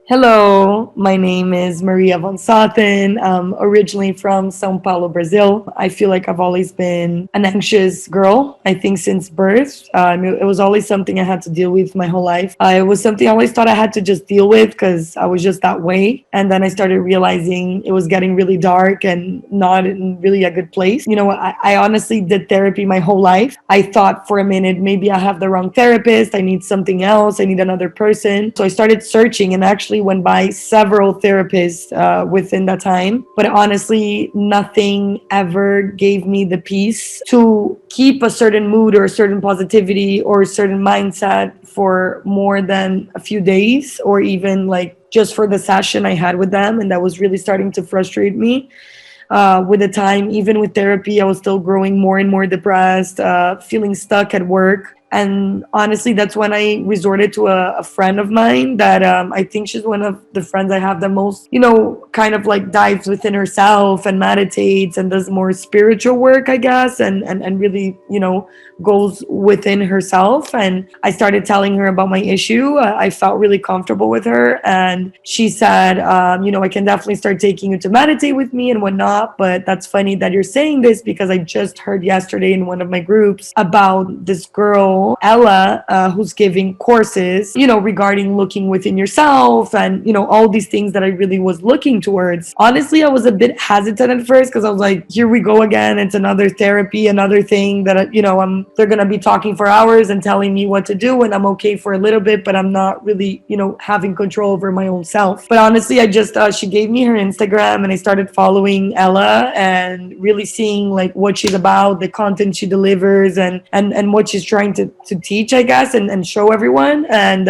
Hello, my name is Maria Von Sothen. I'm originally from Sao Paulo, Brazil. I feel like I've always been an anxious girl, I think since birth. It was always something I had to deal with my whole life. It was something I always thought I had to just deal with because I was just that way. And then I started realizing it was getting really dark and not in really a good place. I honestly did therapy my whole life. I thought for a minute, maybe I have the wrong therapist. I need something else. I need another person. So I started searching and actually went by several therapists within that time. But honestly, nothing ever gave me the peace to keep a certain mood or a certain positivity or a certain mindset for more than a few days or even like just for the session I had with them. And that was really starting to frustrate me. With the time, even with therapy, I was still growing more and more depressed, feeling stuck at work. And honestly, that's when I resorted to a friend of mine that I think she's one of the friends I have the most, kind of like dives within herself and meditates and does more spiritual work, I guess, and really, goes within herself. And I started telling her about my issue. I felt really comfortable with her. And she said, I can definitely start taking you to meditate with me and whatnot. But that's funny that you're saying this because I just heard yesterday in one of my groups about this girl, Ella, who's giving courses, regarding looking within yourself and, all these things that I really was looking towards. Honestly, I was a bit hesitant at first because I was like, here we go again. It's another therapy, another thing that, they're going to be talking for hours and telling me what to do. And I'm okay for a little bit, but I'm not really, having control over my own self. But honestly, I just, she gave me her Instagram and I started following Ella and really seeing like what she's about, the content she delivers and what she's trying to teach, I guess, and show everyone. And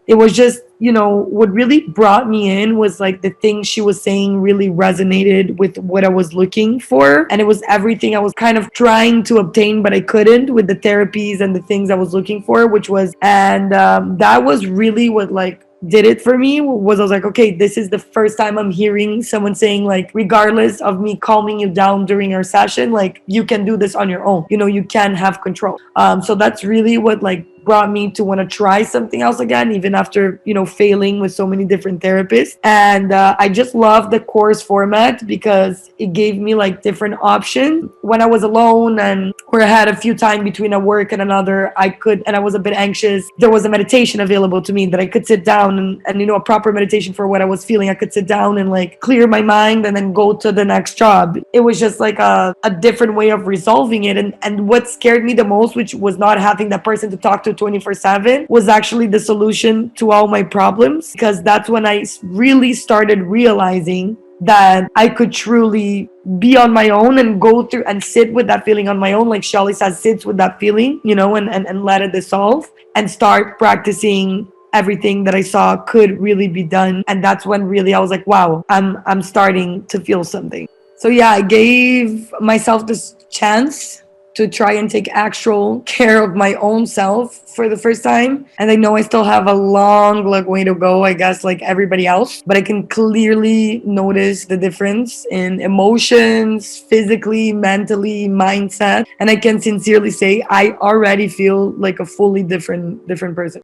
it was just, what really brought me in was like the things she was saying really resonated with what I was looking for. And it was everything I was kind of trying to obtain, but I couldn't with the therapies and the things I was looking for, which was, and that was really what like did it for me was I was like, okay, this is the first time I'm hearing someone saying like, regardless of me calming you down during our session, like you can do this on your own. You can have control. So that's really what like brought me to want to try something else again, even after, failing with so many different therapists. And I just love the course format because it gave me like different options. When I was alone and or I had a few time between a work and another, and I was a bit anxious, there was a meditation available to me that I could sit down and a proper meditation for what I was feeling. I could sit down and like clear my mind and then go to the next job. It was just like a different way of resolving it. And what scared me the most, which was not having that person to talk to 24/7, was actually the solution to all my problems, because that's when I really started realizing that I could truly be on my own and go through and sit with that feeling on my own, like Shelly says, sits with that feeling, and let it dissolve and start practicing everything that I saw could really be done. And that's when really I was like, wow, I'm starting to feel something. So yeah, I gave myself this chance to try and take actual care of my own self for the first time. And I know I still have a long way to go, I guess, like everybody else, but I can clearly notice the difference in emotions, physically, mentally, mindset. And I can sincerely say I already feel like a fully different person.